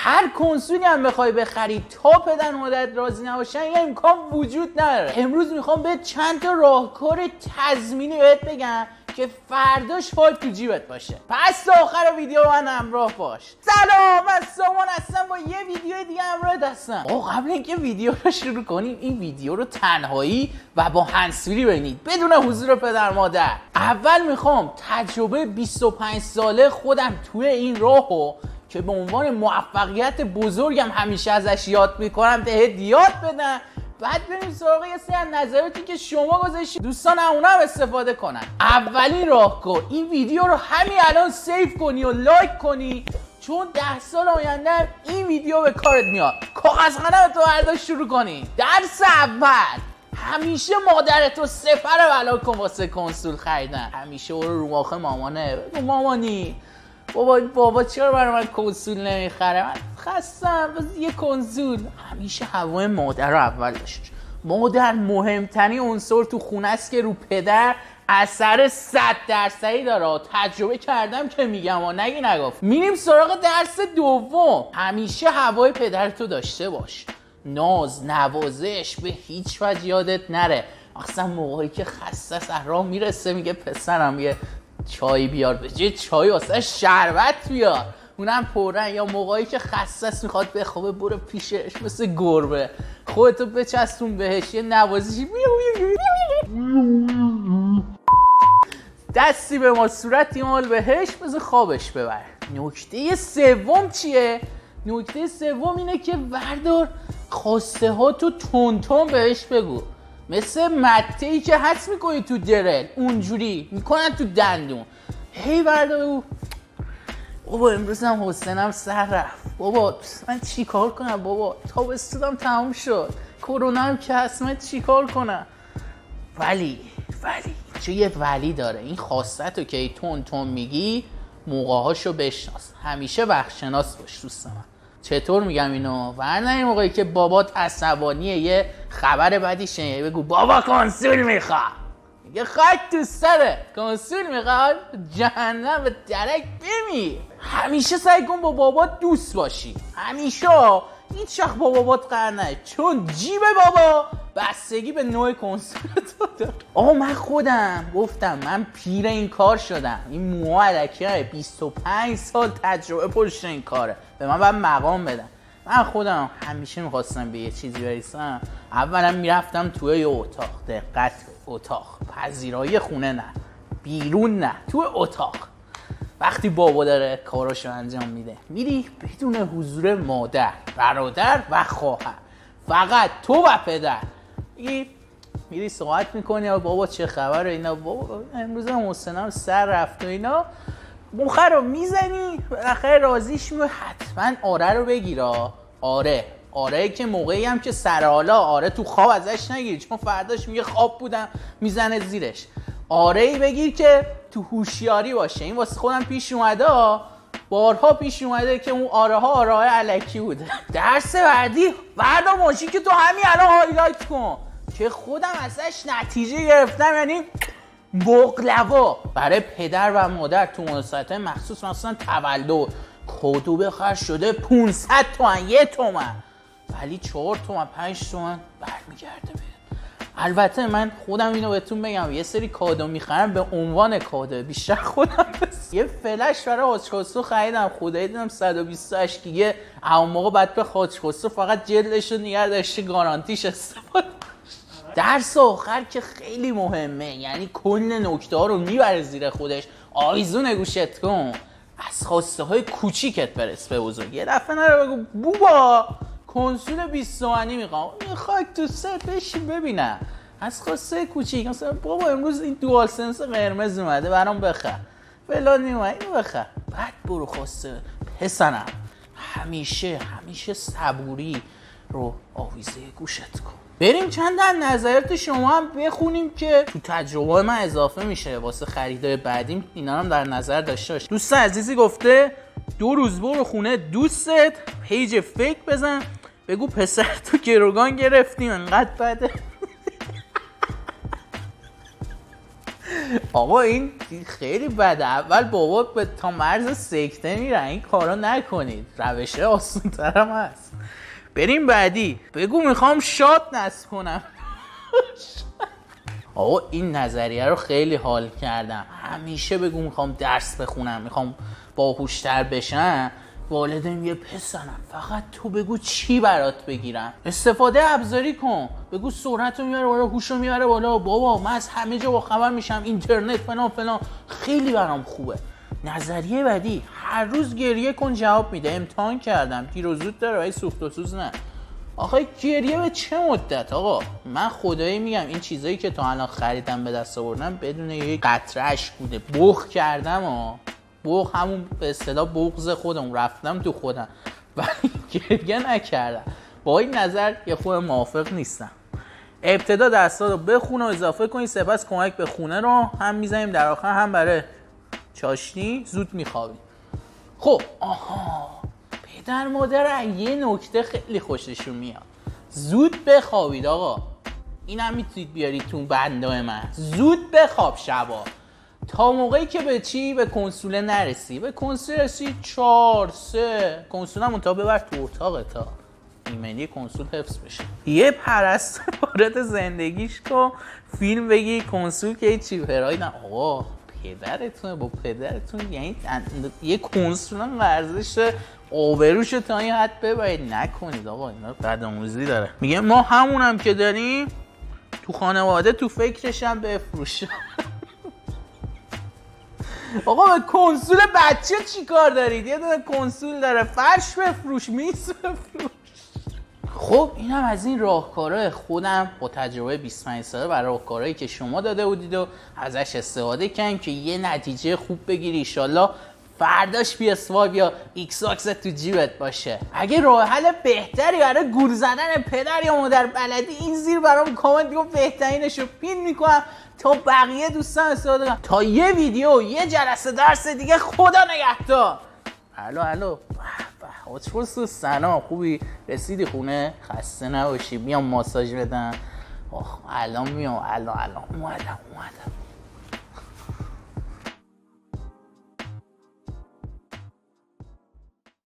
هر کنسولی هم بخوای بخری تا پدر مادرت راضی نباشن یه امکان وجود نداره. امروز میخوام بهت چند تا راهکار تضمینی بهت بگم که فرداش فایل تو جیبت باشه. پس تا آخر ویدیو من همراه باش. سلام، من سامان هستم، با یه ویدیو دیگه همراه هستم. قبل اینکه ویدیو رو شروع کنیم این ویدیو رو تنهایی و با هندزفری ببینید بدون حضور پدر مادر. اول میخوام تجربه 25 ساله خودم توی این راهو که به عنوان موفقیت بزرگم همیشه ازش یاد میکنم بهت یاد بدم، بعد بریم سراغ یه سری نظراتی که شما گذاشتید دوستان اونا هم استفاده کنن. اولین راهکار این ویدیو رو همین الان سیو کنی و لایک کنی، چون 10 سال آینده این ویدیو به کارت میاد. کاغذ قلم تو برداشت شروع کنی. درس اول، همیشه مادرتو سپر بلا کن واسه کنسول خریدن. همیشه برو رو مخ مامانه، بگو مامانی بابا چرا برای من کنسول نمیخره، من خستم بس یه کنسول. همیشه هوای مادر رو اول داشت. مادر مهمترین عنصر تو خونه است که رو پدر اثر 100% داره. تجربه کردم که میگم و نگی نگفت. میریم سراغ درس دوم، همیشه هوای پدرتو داشته باش. ناز نوازش به هیچ وجه یادت نره. اصلا موقعی که خسته از راه میرسه میگه پسرم یه چای بیار، به جای چای واسه شربت بیار، اونم پررنگ. یا موقعی که خسته است میخواد بخوابه برو پیشش مثل گربه خودتو بچسبون بهش یه نوازشی دستی به ما صورتی مال بهش بذار خوابش ببر. نکته سوم چیه؟ نکته سوم اینه که وردار خواسته ها تو تون بهش بگو. مثل متهی که حس میکنی تو درل اونجوری میکنن تو دندون. هی بردار بابا امروز هم حسنم سر رفت، بابا من چی کار کنم، بابا تابستونم تموم شد، کرونا هم که هست، من چی کار کنم. ولی چه یه ولی داره، این خواستتو که ای تون میگی موقعهاشو بشناس. همیشه وقتشناس باش دوست من. چطور میگم اینو؟ ورنه این موقعی که بابات عصبانیه یه خبر بدی شنیدی بگو بابا کنسول میخوام، میگه خاک تو سره کنسول میخواد، جهنم به درک بمیر. همیشه سعی کن با بابات دوست باشی، همیشه هیچ وقت با بابات قهر نکنی، چون جیب بابا بستگی به نوع کنسول تو داره. من خودم گفتم من پیر این کار شدم، این موها علکیه، 25 سال تجربه پشت این کاره، به من باید مقام بدن. من خودم همیشه میخواستم به یه چیزی برسم، اولا میرفتم توی یه اتاق، دقت اتاق پذیرایی خونه نه، بیرون نه، توی اتاق. وقتی بابا داره کاراشو انجام میده میری بدون حضور مادر، برادر و خواهر، فقط تو و پدر میری صحبت میکنی و بابا چه خبره اینا، بابا امروز هم حسنم سر رفت و اینا، مخه رو میزنی بالاخره راضیش میگه حتما آره رو بگیرا. آره که موقعی هم که سر حالا آره تو خواب ازش نگیر، چون فرداش میگه خواب بودم میزنه زیرش. آره ای بگیر که تو هوشیاری باشه. این واسه خودم پیش اومده، بارها پیش اومده که اون آره الکی بوده. درس بعدی فردا ماشین که تو همین الان هایلایت کن که خودم ازش نتیجه گرفتم، یعنی بقلوا برای پدر و مادر تو مناسبت‌های مخصوص مثلا تولد کادو بخر شده 500 تومن 1 تومن، ولی 4 تومن 5 تومن برمیگرده بهت. البته من خودم اینو بهتون بگم یه سری کادو میخرم به عنوان کادو، بیشتر خودم بس. یه فلش برای هاچکوسو خریدم، خدایی دیدم 128 گیگه، اون موقع بعد به هاچکوسو فقط جلدش رو نگه داشته گارانتیش استفاده. درس آخر که خیلی مهمه، یعنی کل نکته ها رو میبره زیر خودش، آیزون گوشت کن، از خواسته های کوچیکت برس به بزرگ. یه دفعه نره بگو بوبا کنسول 20 تومانی میخوام، خاک تو سر بشین ببینم. از خواسته کوچیک مثلا بابا امروز این دوال سنس قرمز اومده برام بخر، فلان اومده اینو بخر. بعد برو خواسته پسرم همیشه صبوری رو آویزه گوشت کن. بریم چند تا نظرات شما هم بخونیم که تو تجربه من اضافه میشه واسه خریدای بعدیم، اینا هم در نظر داشته باش. دوست عزیزی گفته 2 روز برو خونه دوستت، پیج فیک بزن بگو پسر تو گروگان گرفتیم انقدر بده. آقا این خیلی بده. اول بابا به تا مرز سکته میرن، این کارا نکنید، روشه آسون ترم هست. بریم بعدی. بگو میخوام شات نصب کنم. آقا این نظریه رو خیلی حال کردم. همیشه بگو میخوام درس بخونم، میخوام باهوشتر بشم، والدین یه پسرم فقط تو بگو چی برات بگیرم. استفاده ابزاری کن، بگو سرعت رو میبره بالا، هوش رو میبره بالا. بابا من از همه جا با خبر میشم، اینترنت فلان فلان، خیلی برام خوبه. نظریه بعدی، هر روز گریه کن جواب میده. امتحان کردم، دیر و زود داره ولی سوخت و سوز نه. آخه گریه به چه مدت آقا؟ من خدایی میگم این چیزایی که تا الان خریدم به دست آوردم بدون یه قطره اشک بوده. بخ کردم بغض، همون به اصطلاح بغض خودم، رفتم تو خودم ولی گریه نکردم. با این نظر یه خود موافق نیستم. ابتدا درس‌ها رو بخون و اضافه کنی، سپس کمک به خونه رو هم میزنیم، در آخر هم برای چاشنی زود میخوابیم. خب پدر مادر یه نکته خیلی خوششون میاد، زود بخوابید آقا. اینم میتونید بیارید تو بندای من، زود بخواب شبا، تا موقعی که به کنسول نرسی. به کنسول رسی 4-3 کنسول هم منطقه ببر تو اتاق تا ایمنی کنسول حفظ بشه. یه پرستار وارد زندگیش کن، فیلم بگی، کنسول که چی پرایی نه. آقا پدرتونه، با پدرتون یعنی یه کنسول هم ورزش آبروش تا این حد ببرید نکنید آقا. اینا بدآموزی داره. میگه ما همونم که داریم تو خانواده تو فکرشم بفروش. آقا به کنسول بچه چی کار دارید؟ یه دونه کنسول داره، فرش بفروش، میز بفروش. خب اینم از این راهکارهای خودم با تجربه 25 ساله و راهکارهایی که شما داده بودید و ازش استفاده کنیم که یه نتیجه خوب بگیری. ایشالله فرداش PS5 یا ایکس باکس تو جیبت باشه. اگه راه حل بهتری برای گول زدن پدر یا مادر بلدی، این زیر برام کامنت بگو، بهترینشو پین میکنم تا بقیه دوستان استفاده کنن. تا یه ویدیو، یه جلسه درس دیگه، خدا نگهدار. الو حاج سلام، خوبی؟ رسیدی خونه؟ خسته نباشی، میام ماساژ بدم. الان میام، الان اومدم.